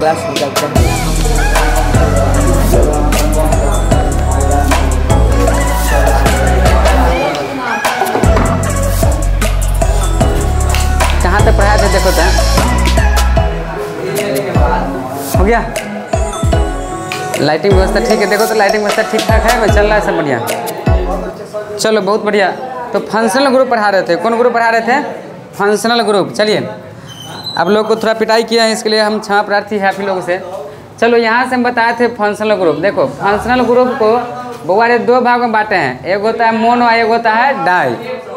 Class निकलते हैं। कहाँ तक पढ़ाया थे देखो तो हो गया। लाइटिंग व्यवस्था ठीक है, देखो तो लाइटिंग व्यवस्था ठीक ठाक है, मैं चल रहा है सब बढ़िया। चलो बहुत बढ़िया। तो फंक्शनल ग्रुप पढ़ा रहे थे, कौन ग्रुप पढ़ा रहे थे? Functional group. चलिए आप लोग को थोड़ा पिटाई किया है, इसके लिए हम क्षमा प्रार्थी है आप ही लोगों से। चलो यहाँ से हम बताए थे फंक्शनल ग्रुप। देखो फंक्शनल ग्रुप को बउआ ने दो भाग में बांटे हैं, एक होता है मोनो, एक होता है डाई।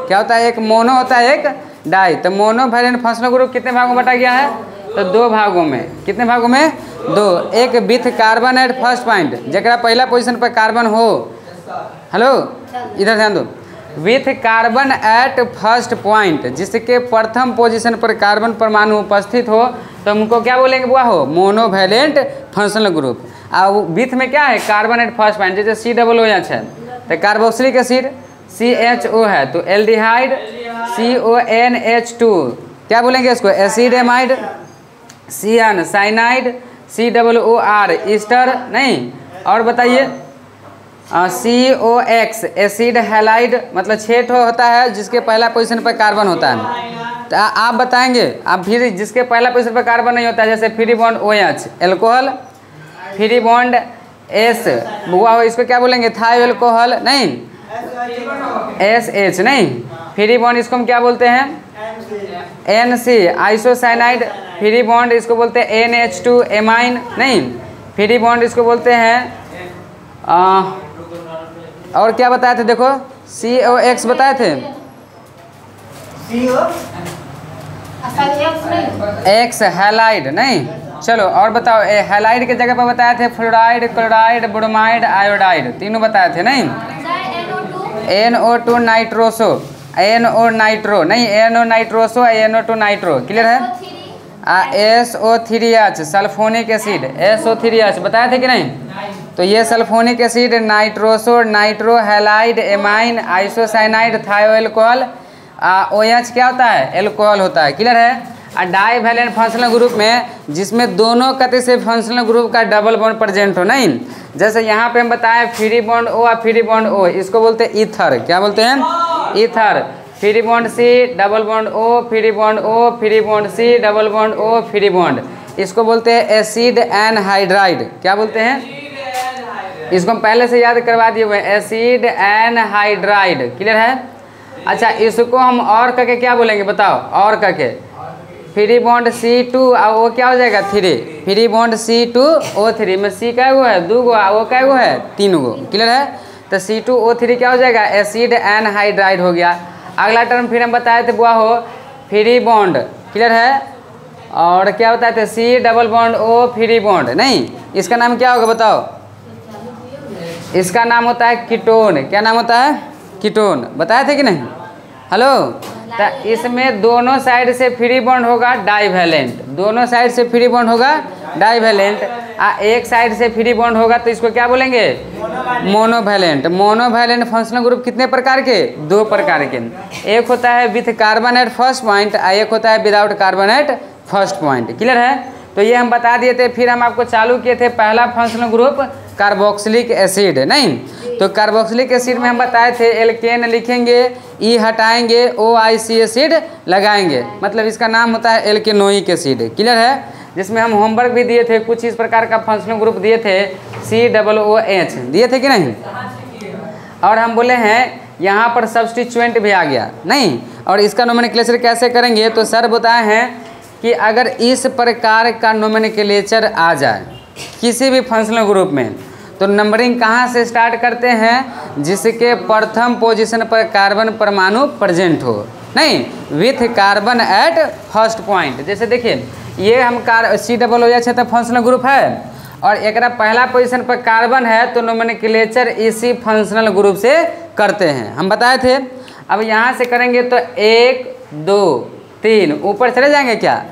क्या होता है? एक मोनो होता है, एक डाई। तो मोनो वैलेंट फंक्शनल ग्रुप कितने भागों में बांटा गया है? तो दो भागों में। कितने भागों में? दो। एक with carbon at first point, जरा पहला पोजीशन पर कार्बन हो। हेलो इधर ध्यान दो। With carbon at first point, जिसके प्रथम पोजीशन पर कार्बन परमाणु उपस्थित हो, तो हमको क्या बोलेंगे बुआ? हो मोनोवैलेंट फंक्शनल ग्रुप। अब विथ में क्या है? कार्बन एट फर्स्ट पॉइंट, जैसे COOH है तो कार्बोक्सिलिक एसिड CHO है, तो एल्डिहाइड CONH2, क्या बोलेंगे इसको? Acid amide CN, cyanide COOR, Easter नहीं। और बताइए COX, एसिड हैलाइड, मतलब 6 होता है जिसके पहला पोजीशन पर कार्बन होता है। तो आप बताएंगे। आप फिर जिसके पहला पोजीशन पर कार्बन नहीं होता है, जैसे free bond OH alcohol, free bond S बुआ हो, इसको क्या बोलेंगे? थायो एल्कोहल नहीं, SH नहीं। फ्री बॉन्ड इसको हम क्या बोलते हैं? NC आइसोसाइनाइड, फ्री बॉन्ड इसको बोलते हैं NH2 एमाइन नहीं। फ्री बॉन्ड इसको बोलते हैं और क्या बताए थे? देखो COX बताए थे, X हैलाइड नहीं। चलो और बताओ, हैलाइड के जगह पर बताए थे फ्लोराइड, क्लोराइड, ब्रोमाइड, आयोडाइड, तीनों बताए थे नहीं। NO2 नाइट्रोसो, NO नाइट्रो नहीं, NO nitroso, NO2 nitro, clear है। SO3H सल्फोनिक एसिड, SO3H बताए थे कि नहीं? तो ये sulphonic acid, nitroso, nitro, halide, amine, isocyanide, थायो एल्कोहल। OH क्या होता है? एल्कोहल होता है, क्लियर है। डाई वैलेंट फंक्शनल ग्रुप में जिसमें दोनों कते से फंक्शनल ग्रुप का डबल बॉन्ड प्रेजेंट हो नहीं। जैसे यहाँ पे हम बताएं फ्री बॉन्ड O और फ्री बॉन्ड O, इसको बोलते हैं ईथर। क्या बोलते हैं? Ether. Free bond C double bond O, free bond O, free bond C double bond O, free bond, इसको बोलते हैं एसिड एनहाइड्राइड। क्या बोलते हैं? इसको हम पहले से याद करवा दिए हुए, एसिड एनहाइड्राइड, क्लियर है। अच्छा इसको हम और करके क्या बोलेंगे बताओ? और करके फ्री बॉन्ड C2 और वो क्या हो जाएगा? 3। फ्री बॉन्ड C2O3 में C का गो है? 2 गो, वो का गो है? 3 गो, क्लियर है। तो C2O3 क्या हो जाएगा? एसिड एनहाइड्राइड हो गया। अगला टर्म फिर हम बताए थे बुआ हो फ्री बॉन्ड, क्लियर है। और क्या बताए थे? C double bond O free bond नहीं। इसका नाम क्या होगा बताओ? इसका नाम होता है कीटोन। क्या नाम होता है? कीटोन। बताए थे कि नहीं? हेलो। तो इसमें दोनों साइड से फ्री बॉन्ड होगा डाईवैलेंट, दोनों साइड से फ्री बॉन्ड होगा डाईवैलेंट। एक साइड से फ्री बॉन्ड होगा तो इसको क्या बोलेंगे? मोनोवैलेंट। मोनोवैलेंट फंक्शनल ग्रुप कितने प्रकार के? 2 प्रकार के। एक होता है with carbon at first point, एक होता है without carbon at first point, clear है। तो ये हम बता दिए थे। फिर हम आपको चालू किए थे पहला फंक्शनल ग्रुप कार्बोक्सिलिक एसिड नहीं। तो कार्बोक्सिलिक एसिड में हम बताए थे एल्केन लिखेंगे, ई हटाएंगे, OIC एसिड लगाएंगे, मतलब इसका नाम होता है एल्केनोइक एसिड, क्लियर है। जिसमें हम होमवर्क भी दिए थे, कुछ इस प्रकार का फंक्शनल ग्रुप दिए थे, COOH दिए थे कि नहीं। और हम बोले हैं यहाँ पर सब्स्टिट्यूएंट भी आ गया नहीं। और इसका नोमेनक्लेचर कैसे करेंगे? तो सर बताए हैं कि अगर इस प्रकार का नोमेनक्लेचर आ जाए किसी भी फंक्शनल ग्रुप में, तो नंबरिंग कहाँ से स्टार्ट करते हैं? जिसके प्रथम पोजीशन पर कार्बन परमाणु प्रेजेंट हो नहीं, with carbon at first point. जैसे देखिए ये हम COOH है तो फंक्शनल ग्रुप है, और एक पहला पोजीशन पर कार्बन है, तो नोमेनक्लेचर इसी फंक्शनल ग्रुप से करते हैं, हम बताए थे। अब यहाँ से करेंगे तो 1 2 3 ऊपर चले जाएंगे क्या?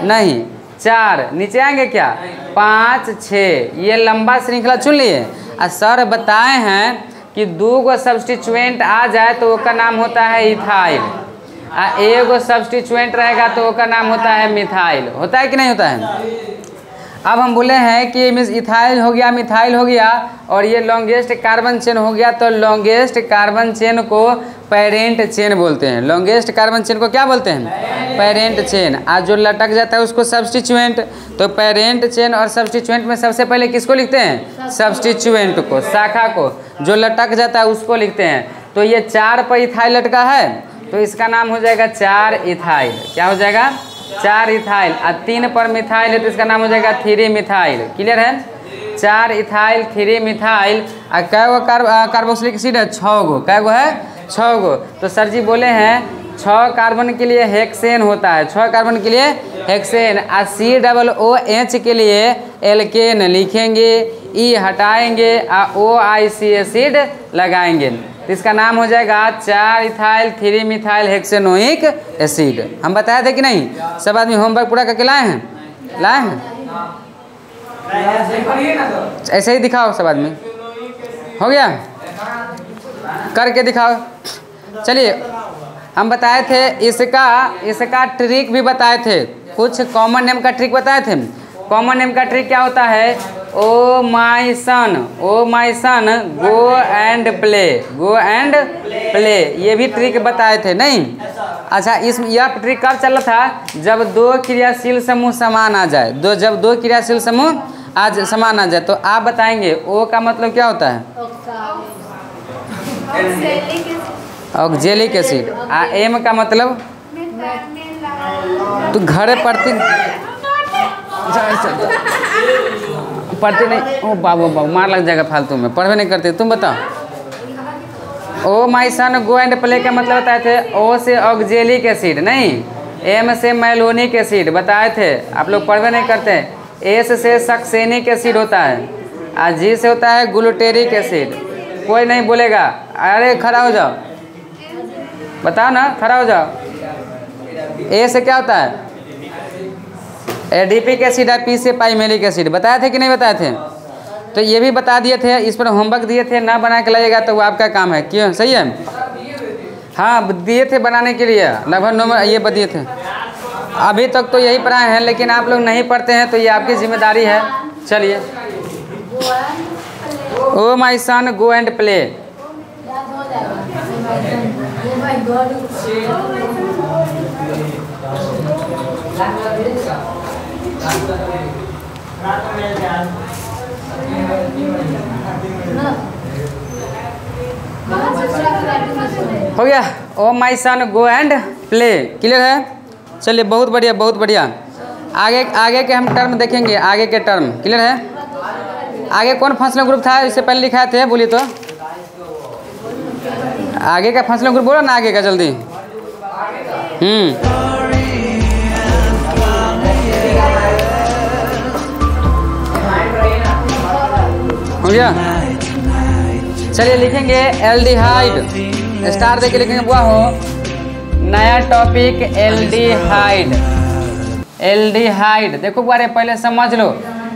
नहीं। 4 नीचे आएंगे क्या? 5 6, ये लंबा श्रृंखला चुन लिए। और सर बताए हैं कि 2 गो सब्स्टिट्यूएंट आ जाए तो उसका नाम होता है इथाइल, और 1 गो सब्स्टिट्यूएंट रहेगा तो उसका नाम होता है मिथाइल। होता है कि नहीं होता है? अब हम बोले हैं कि मिस इथाइल हो गया, मिथाइल हो गया, और ये लॉन्गेस्ट कार्बन चेन हो गया, तो लॉन्गेस्ट कार्बन चेन को पेरेंट चेन बोलते हैं। लॉन्गेस्ट कार्बन चेन को क्या बोलते हैं? Parent chain. आज जो लटक जाता है उसको सब्स्टिट्यूएंट। तो पेरेंट चेन और सब्स्टिट्यूएंट में सबसे पहले किसको लिखते हैं? सब्स्टिट्यूएंट को, शाखा को। जो लटक जाता है उसको लिखते हैं। तो ये 4 पर इथाइल लटका है, तो इसका नाम हो जाएगा 4 इथाइल। क्या हो जाएगा? 4 इथाइल। और 3 पर मिथाइल है तो इसका नाम हो जाएगा 3 मिथाइल। क्लियर है? 4 इथाइल 3 मिथाइल। और कै गो कार्बोक्सिलिक एसिड है? 6 गो। कै गो है? 6 गो। तो सर जी बोले हैं 6 कार्बन के लिए हेक्सेन होता है, 6 कार्बन के लिए हेक्सेन। और COOH के लिए एल्केन लिखेंगे, ई हटाएंगे और OIC एसिड लगाएंगे, तो इसका नाम हो जाएगा 4 इथाइल 3 मिथाइल हेक्सेनोइक एसिड। हम बताए थे कि नहीं? सब आदमी होमवर्क पूरा करके लाए हैं? लाए हैं? ऐसे ही दिखाओ सब आदमी। हो गया? करके दिखाओ। चलिए, हम बताए थे इसका ट्रिक भी बताए थे, कुछ कॉमन नेम का ट्रिक बताए थे। कॉमन नेम का ट्रिक क्या होता है? Oh my son, oh my son, go and play, go and play, ये भी ट्रिक बताए थे नहीं? अच्छा, यह ट्रिक कब चल रहा था? जब 2 क्रियाशील समूह समान आ जाए, जब 2 क्रियाशील समूह आज समान आ जाए। तो आप बताएंगे ओ का मतलब क्या होता है? Oxalic acid. एम का मतलब? तो घरे पढ़ती नहीं? ओ बाबू मार लग जाएगा फालतू में, पढ़वे नहीं करते। तुम बताओ। ओ my son go and play का मतलब बताए थे। ओ से ऑक्जेलिक एसिड नहीं, एम से मैलोनिक एसिड बताए थे। आप लोग पढ़वे नहीं करते। एस से सक्सेनिक एसिड होता है, और जी से होता है ग्लूटेरिक एसिड। कोई नहीं बोलेगा। अरे खड़ा हो जाओ, बताओ ना, खड़ा हो जाओ। ए से क्या होता है? एडिपिक एसिड है। पी से पाइमेलिक एसिड बताए थे कि नहीं बताए थे? तो ये भी बता दिए थे, इस पर होमवर्क दिए थे, ना बना के लाइएगा तो वो आपका काम है। क्यों? सही है? हाँ, दिए थे बनाने के लिए, लगभग 9 ये दिए थे। अभी तक तो यही पढ़ाए हैं, लेकिन आप लोग नहीं पढ़ते हैं तो ये आपकी जिम्मेदारी है। चलिए, ओ my son go and play. हो गया? ओ my son go and play. Clear है? चलिए, बहुत बढ़िया, बहुत बढ़िया। आगे के हम टर्म देखेंगे, आगे के टर्म। क्लियर है? आगे कौन फंक्शनल ग्रुप था इससे पहले लिखाए थे? बोलिए तो। आगे का फंक्शनल ग्रुप बोलो ना, आगे का जल्दी। हो गया? चलिए लिखेंगे एल्डिहाइड। स्टार देके लिखेंगे बुआ हो। नया टॉपिक एल्डिहाइड। एल्डिहाइड देखो बुआ रे, पहले समझ लो,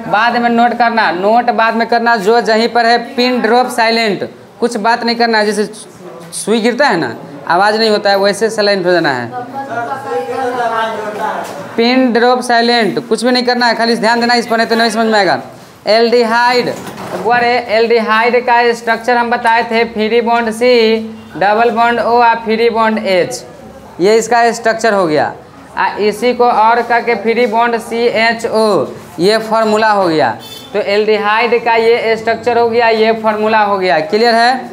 बाद में नोट करना। नोट बाद में करना, जो जहीं पर है पिन ड्रॉप साइलेंट। कुछ बात नहीं करना, जैसे सुई गिरता है ना, आवाज़ नहीं होता है, वैसे साइलेंट हो जाना है। पिन ड्रॉप साइलेंट, कुछ भी नहीं करना है, खाली ध्यान देना इस पर, नहीं तो नहीं समझ में आएगा। एल्डिहाइड बुआ रे, एल्डिहाइड का स्ट्रक्चर हम बताए थे। Free bond C, double bond O और फ्री बॉन्ड H, ये इसका स्ट्रक्चर हो गया। इसी को और करके फ्री बॉन्ड CHO, ये फार्मूला हो गया। तो एल्डिहाइड का ये स्ट्रक्चर हो गया, ये फार्मूला हो गया। क्लियर है?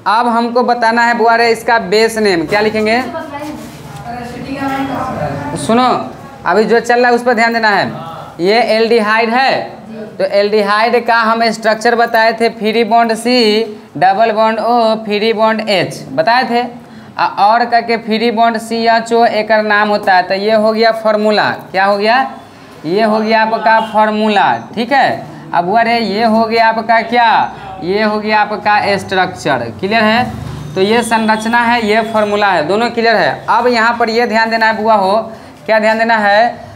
अब हमको बताना है बुआ रे इसका बेस नेम। क्या लिखेंगे? सुनो, अभी जो चल रहा है उस पर ध्यान देना है। ये एल्डिहाइड है, तो एल्डिहाइड का हम स्ट्रक्चर बताए थे। Free bond C, double bond O, free bond H बताए थे। और करके फ्री बॉन्ड CHO एक नाम होता है। तो ये हो गया फार्मूला। क्या हो गया? ये हो गया आपका फार्मूला। ठीक है? अब अरे ये हो गया आपका क्या? ये हो गया आपका स्ट्रक्चर। क्लियर है? तो ये संरचना है, ये फार्मूला है, दोनों क्लियर है। अब यहाँ पर ये ध्यान देना है बुआ हो, क्या ध्यान देना है?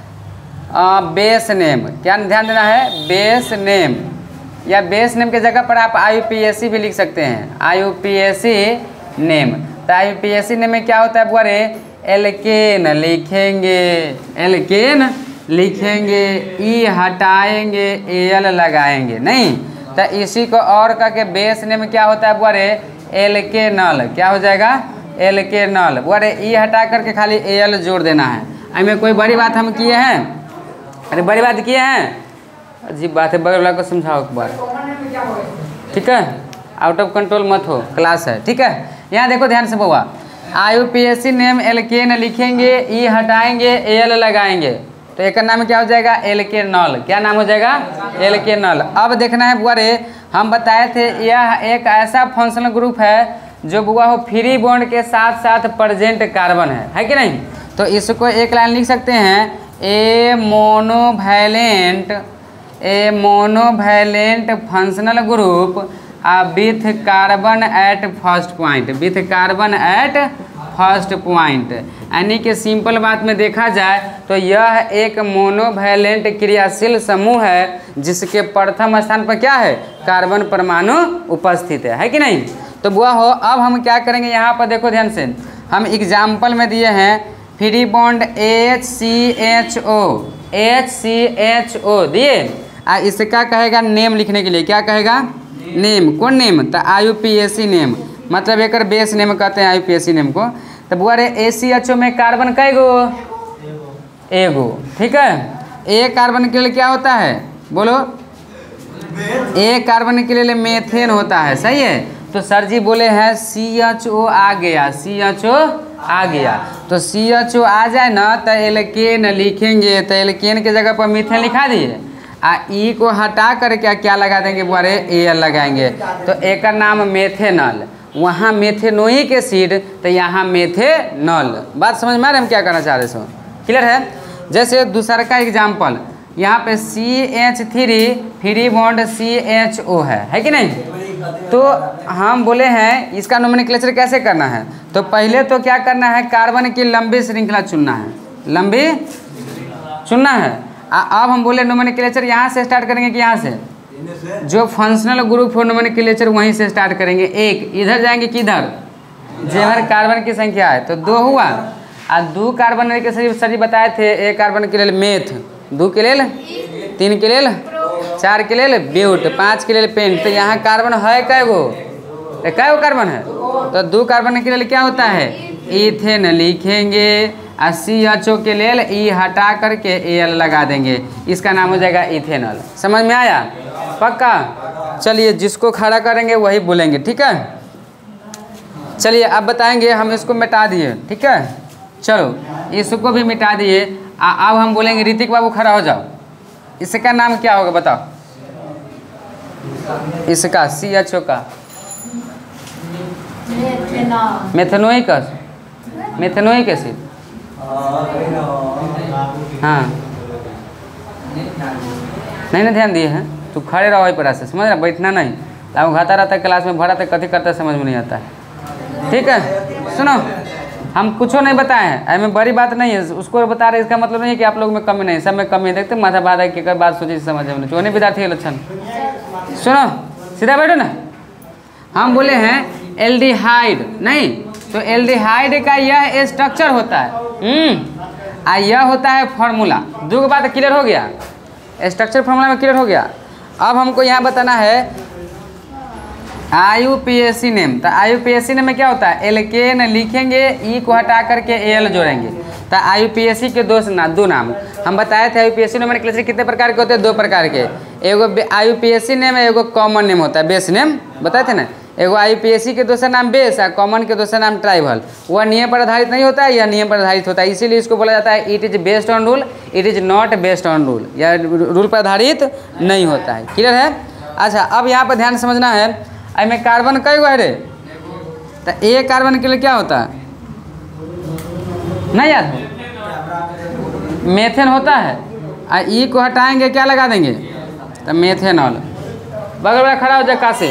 Base name. क्या ध्यान देना है? बेस नेम, या बेस नेम की जगह पर आप IUPAC भी लिख सकते हैं। IUPAC name. तो IUPAC नेम में क्या होता है बुआ रे? एल्केन लिखेंगे। एल्केन लिखेंगे, ई हटाएंगे, एल लगाएंगे, नहीं तो इसी को और का के बेस नेम क्या होता है बुआरे, एल्केनॉल। क्या हो जाएगा, एल्केनॉल। बुआरे ई हटा करके खाली एल जोड़ देना है। इसमें कोई बड़ी बात हम किए हैं, अरे बड़ी बात किए हैं, अजीब बात है, बगल वाला को समझाओ एक बार, ठीक है, आउट ऑफ कंट्रोल मत हो, क्लास है, ठीक है। यहाँ देखो ध्यान से बउआ, IUPAC नेम एल्केन लिखेंगे, ई हटाएंगे, एल लगाएंगे, तो एक नाम क्या हो जाएगा, एल्केनॉल। क्या नाम हो जाएगा, एल्केनॉल। अब देखना है बुआ रे, हम बताए थे यह एक ऐसा फंक्शनल ग्रुप है जो बुआ हो फ्री बॉन्ड के साथ साथ प्रेजेंट कार्बन है कि नहीं। तो इसको एक लाइन लिख सकते हैं, a monovalent functional group with carbon at first point, with carbon at first point. यानी कि सिंपल बात में देखा जाए तो यह एक मोनोवैलेंट क्रियाशील समूह है जिसके प्रथम स्थान पर क्या है, कार्बन परमाणु उपस्थित है कि नहीं। तो बुआ हो अब हम क्या करेंगे, यहाँ पर देखो ध्यान से, हम एग्जाम्पल में दिए हैं फ्री बॉन्ड HCHO दिए, इसका कहेगा नेम लिखने के लिए, क्या कहेगा, नेम। कौन नेम, तो IUPAC नेम, मतलब एक बेस नेम कहते हैं IUPAC नेम को। तो बुआ रे ACHO में कार्बन कै गो, एगो, ठीक है। ए कार्बन के लिए क्या होता है, बोलो, ए कार्बन के लिए मेथेन होता है, सही है। तो सर जी बोले हैं CHO आ गया, CHO आ गया, तो CHO आ जाए ना तो एल्केन लिखेंगे, तो एल्केन के जगह पर मीथेन लिखा दिए, ई को हटा कर क्या लगा देंगे बुआरे, एल लगाएंगे, तो एक नाम मेथेनॉल। वहाँ मेथेनोइक एसिड, तो यहाँ मेथेनॉल। बात समझ में आ रहे हम क्या करना चाह रहे हैं, क्लियर है। जैसे दूसरा का एग्जाम्पल, यहाँ पे CH3 फ्री बॉन्ड CHO है कि नहीं। तो हम बोले हैं इसका नोमेनक्लेचर कैसे करना है, तो पहले तो क्या करना है, कार्बन की लंबी श्रृंखला चुनना है, लंबी चुनना है। अब हम बोले नोमेनक्लेचर यहाँ से स्टार्ट करेंगे कि यहाँ से, जो फंक्शनल ग्रुप हो नोमेनक्लेचर वहीं से स्टार्ट करेंगे। एक इधर जाएंगे किधर, जेवर कार्बन की संख्या है तो 2 हुआ, और 2 कार्बन के सर जी बताए थे, एक कार्बन के लिए मेथ, 2 के लिए 3 के लिए 4 के लिए ब्यूट, 5 के लिए पेंट। तो यहाँ कार्बन है कै गो, कार्बन है, तो 2 कार्बन के लिए क्या होता है, इथेन लिखेंगे, और CHO के लिए ई हटा करके एल लगा देंगे, इसका नाम हो जाएगा इथेनॉल। समझ में आया, पक्का। चलिए जिसको खड़ा करेंगे वही बोलेंगे, ठीक है। चलिए अब बताएंगे, हम इसको मिटा दिए, ठीक है, चलो इसको भी मिटा दिए। अब हम बोलेंगे ऋतिक बाबू खड़ा हो जाओ, इसका नाम क्या होगा बताओ, इसका CHO का मेथेनोइक एसिड, हाँ नहीं ना ध्यान दिए हैं, तू खड़े रहो वही पर से, समझ रहा, बैठना नहीं, अब घाता रहता है क्लास में, भरा तो कथी करता है समझ में नहीं आता है, ठीक है। सुनो, हम कुछ नहीं बताए हैं, ऐमें बड़ी बात नहीं है, उसको बता रहे, इसका मतलब नहीं है कि आप लोग में कमी नहीं, सब में कमी है। देखते माथा बाधा की बात सोची समझ में नहीं, विद्यार्थी के लक्षण। सुनो सीधा बैठो ना, हम बोले हैं एल्डिहाइड, नहीं तो एल्डिहाइड का यह स्ट्रक्चर होता है, यह होता है फॉर्मूला। 2 बात क्लियर हो गया, स्ट्रक्चर फॉर्मूला में क्लियर हो गया। अब हमको यहाँ बताना है IUPAC नेम, तो IUPAC नेम में क्या होता है, एल्केन लिखेंगे, ई को हटा करके एल जोड़ेंगे, तो IUPAC के 2 नाम हम बताए थे। IUPAC नोमेनक्लेचर कितने प्रकार के होते हैं, 2 प्रकार के, एगो IUPAC नेम है, एगो कॉमन नेम होता है, बेस नेम बताए थे ना। एगो IUPAC के दूसरा नाम बेस है, कॉमन के दूसरा नाम ट्राइबल। वह नियम पर आधारित नहीं होता है, यह नियम पर आधारित होता है, इसीलिए इसको बोला जाता है it is based on rule, it is not based on rule, यह रूल पर आधारित नहीं होता है, क्लियर है। अच्छा अब यहाँ पर ध्यान समझना है, में कार्बन कई गो है रे, तो ए कार्बन के लिए क्या होता है, नहीं याद हो, मेथेन होता है, और ई को हटाएंगे क्या लगा देंगे, तो मेथेनॉल। बगल वाला खड़ा हो जाए कहाँ से,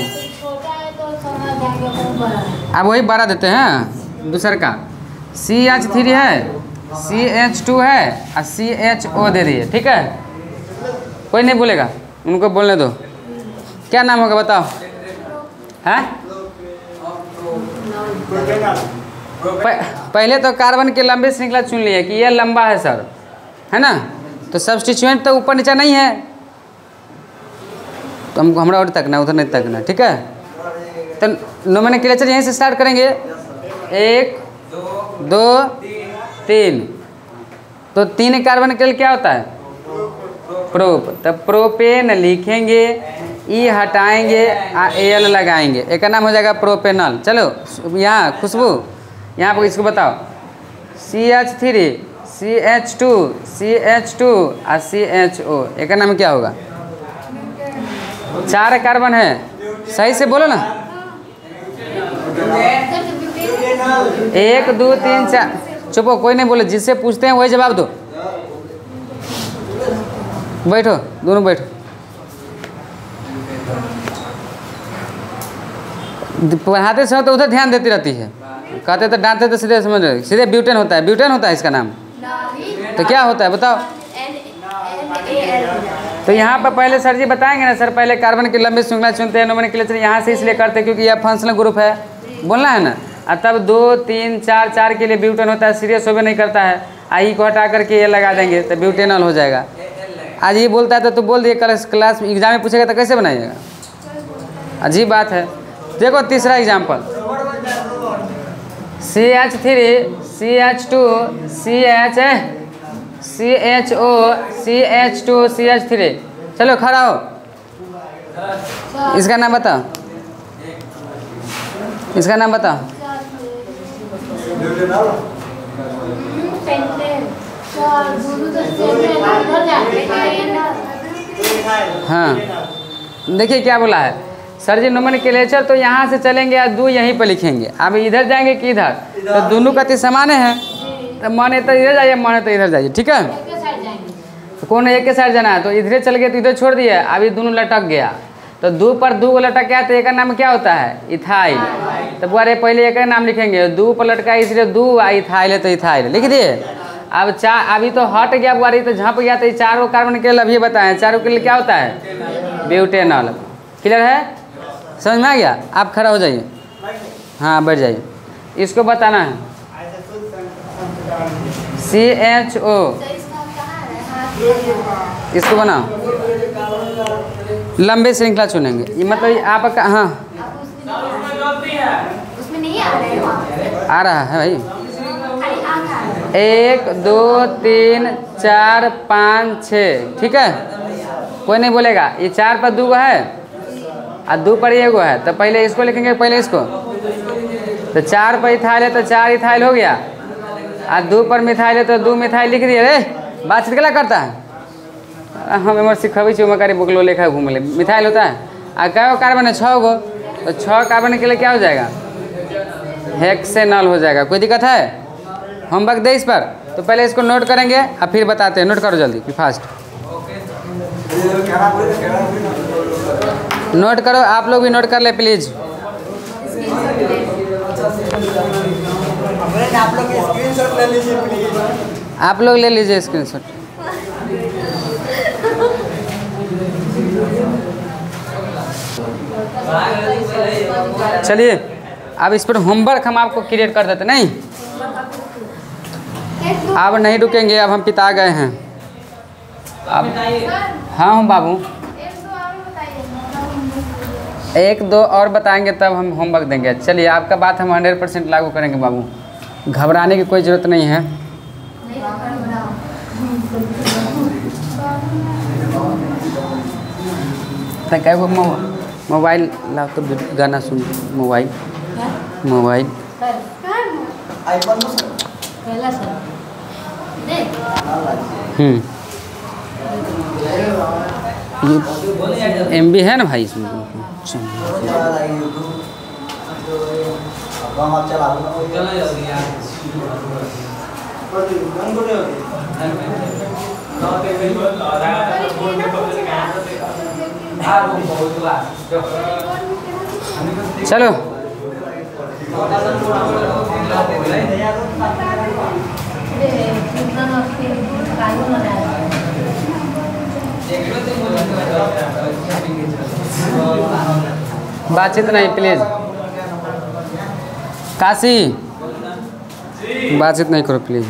अब वही बड़ा देते हैं दूसर का, CH3 है, CH2 है, और CHO दे दिए, ठीक है, कोई नहीं बोलेगा, उनको बोलने दो। क्या नाम होगा बताओ, है पहले तो कार्बन की लंबी श्रृंखला चुन लिए कि ये लंबा है सर, है ना, तो सब्स्टिट्यूएंट तो ऊपर नीचे नहीं है, तो हमको हमारा और तकना, उधर नहीं तकना, ठीक है। तो नोमेनक्लेचर यहीं से स्टार्ट करेंगे, 1 2 3। तो 3 कार्बन के लिए क्या होता है? प्रोप। तब प्रोपेन लिखेंगे, ई हटाएंगे, एल लगाएंगे, एक का नाम हो जाएगा प्रोपेनल। चलो यहाँ खुशबू, यहाँ पर इसको बताओ, CH3 CH2 CH2 और CHO, एक का नाम क्या होगा? 4 कार्बन है, सही से बोलो ना। 1 2 3 4, चुपो, कोई नहीं बोले, जिससे पूछते हैं वही जवाब दो। बैठो, दोनों बैठो। पढ़ाते समय तो उधर ध्यान देती रहती है, कहते तो डांटते तो सीधे समझ रहे, सीधे ब्यूटेन होता है, ब्यूटेन होता है इसका नाम। तो क्या होता है बताओ? तो यहाँ पर पहले सर जी बताएंगे ना, सर पहले कार्बन की लंबी श्रृंखला चुनते हैं, नोमेनक्लेचर यहाँ से इसलिए करते हैं क्योंकि यह फंक्शनल ग्रुप है, बोलना है ना। और तब 2 3 4 4 के लिए ब्यूटेन होता है, सीरियस होवे नहीं करता है, आई को हटा करके ये लगा देंगे तो ब्यूटेनॉल हो जाएगा। आज ये बोलता है तो बोल दिए, कल क्लास एग्जाम में पूछेगा तो कैसे बनाइएगा? अजीब बात है। देखो तीसरा example, CH3 CH2 CHO CH2 CH3। चलो खड़ा हो, इसका नाम बताओ, इसका नाम बताओ। हाँ देखिए क्या बोला है सर जी, नोमेनक्लेचर तो यहाँ से चलेंगे और 2 यहीं पर लिखेंगे। अब इधर जाएंगे कि इधर, तो दोनों गति समान है, तो माने तो इधर जाइए, माने तो इधर जाइए, ठीक है। तो कौन एक के साइड जाना है, तो इधर चल गए तो इधर छोड़ दिया, अभी दोनों लटक गया, तो 2 पर 2 को लटक गया, तो एक का नाम क्या होता है? इथाइल। तो बोले पहले एक का नाम लिखेंगे, 2 पर लटका इसलिए 2, इथाइल है तो इथाइल लिख दिए। अब अभी तो हट गया बुआरी, तो झाँप गया, तो 4 कार्बन के लिए अभी बताएं, 4 के लिए क्या होता है? ब्यूटेनॉल। क्लियर है, समझ में आ गया? आप खड़ा हो जाइए, हाँ बैठ जाइए, इसको बताना है। CHO, इसको बनाओ, लंबे श्रृंखला चुनेंगे, ये मतलब आपका, हाँ उसमें नहीं आ रहा है भाई। 1 2 3 4 5 6, ठीक है, कोई नहीं बोलेगा। ये 4 पर 2 है और 2 पर 1 है, तो पहले इसको लिखेंगे, पहले इसको। तो 4 पर इथाइल है तो 4 इथाइल हो गया, और 2 पर मिथाइल है तो 2 मिथाइल लिख दिए। रे बातचीत क्या करता है? हम एमर सिखबी चुमकारी बुकलो लेखा घूम ले, मिथाइल होता है। और क्या कार्बन है? 6 गो, तो 6 कार्बन के लिए क्या हो जाएगा? हेक्सेनॉल हो जाएगा। कोई दिक्कत है? होमवर्क दे इस पर, तो पहले इसको नोट करेंगे और फिर बताते हैं। नोट करो जल्दी फास्ट, नोट करो, आप लोग भी नोट कर ले प्लीज। आप लोग ले लीजिए स्क्रीनशॉट। चलिए अब इस पर होमवर्क हम आपको क्रिएट कर देते। नहीं अब नहीं रुकेंगे, अब हम पिता गए हैं। अब हाँ हम बाबू 1 2 और बताएंगे तब हम होमवर्क देंगे। चलिए आपका बात हम 100% लागू करेंगे बाबू, घबराने की कोई ज़रूरत नहीं है। क्या वो मोबाइल लाओ तो गाना सुन, मोबाइल मोबाइल ये MB है ना भाई इसमें। चलो बातचीत नहीं प्लीज, काशी बातचीत नहीं करो प्लीज।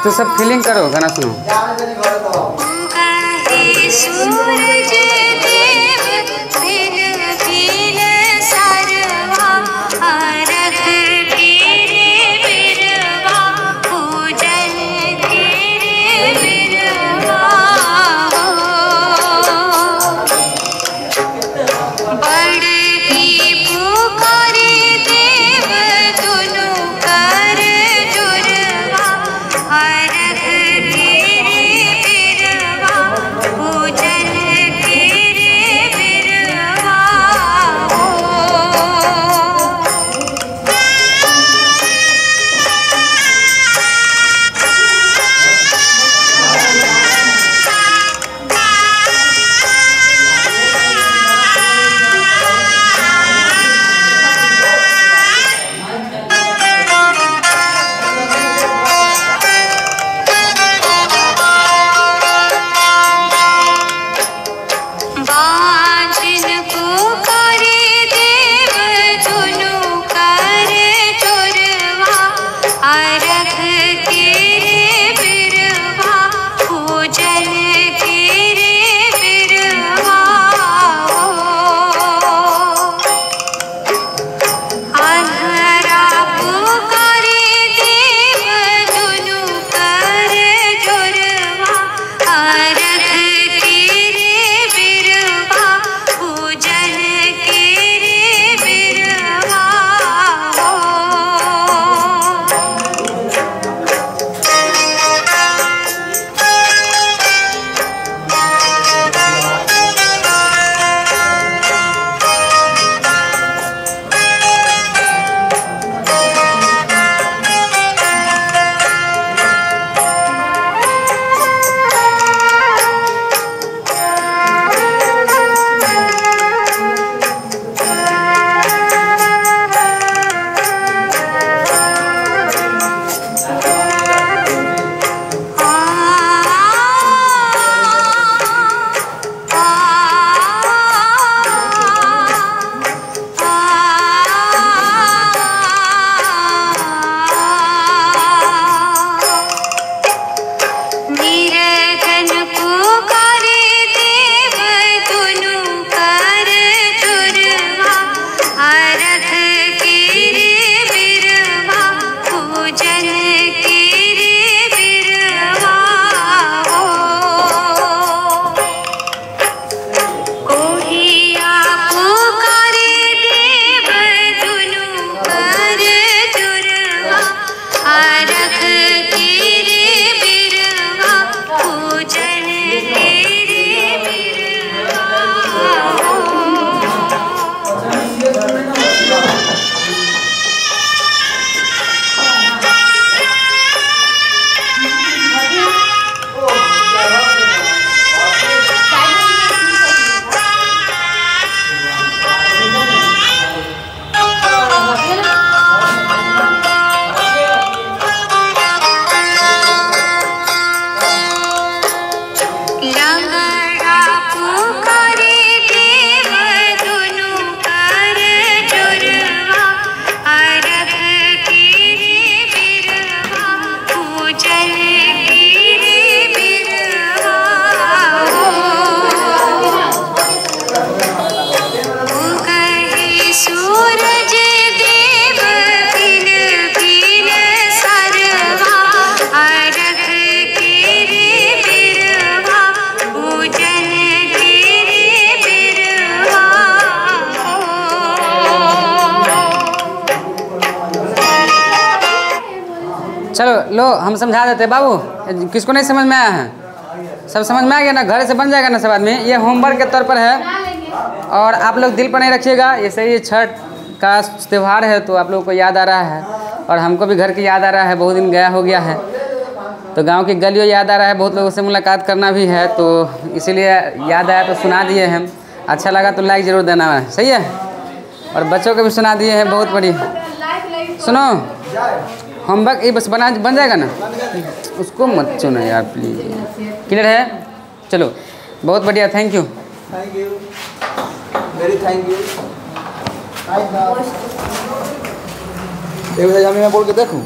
तो सब फीलिंग करो, गाना सुनो। सूरज देव दिन दिन सरवा अरग तेरे बिरवा पूजन तेरे बिरवा बड़ी पुकारे देव दुनु कर जुरवा अरग तेरे बिरवा पूजन तेरे बिरवा बाजिन पुकारे देव दुनु कर जुरवा अरग तेरे बिरवा पूजन तेरे बिरवा अधरा पुकारे देव दुनु कर जुरवा अरग तेरे बिरवा पूजन तेरे बिरवा निरधन पुकारे देव दुनु कर जुरवा अरग तेरे बिरवा पूजन तेरे बिरवा कोहिया पुकारे देव दुनु कर जुरवा अरग तेरे बिरवा पूजन तेरे बिरवा लंगड़ा पुकारे देव दुनु कर जुरवा अरग तेरे बिरवा पूजन तेरे बिरवा उगहे सूरज देव बिन बिन सरवा अरग तेरे बिरवा पूजन तेरे बिरवा चलो लो हम समझा देते बाबू, किसको नहीं समझ में आया है? सब समझ में आ गया ना? घर से बन जाएगा ना सब आदमी? ये होमवर्क के तौर पर है और आप लोग दिल पर नहीं रखिएगा। ये सही छठ का त्यौहार है तो आप लोगों को याद आ रहा है और हमको भी घर की याद आ रहा है, बहुत दिन गया हो गया है तो गांव की गलियों याद आ रहा है, बहुत लोगों से मुलाकात करना भी है तो इसीलिए याद आया तो सुना दिए हम। अच्छा लगा तो लाइक ज़रूर देना है, सही है? और बच्चों को भी सुना दिए हैं, बहुत बढ़िया। सुनो होमवर्क ये बस बन जाएगा ना, उसको मत चुनो यार प्लीज़। क्लियर है? चलो बहुत बढ़िया, thank you. Thank you, very thank you. एक मैं बोल के देखूँ।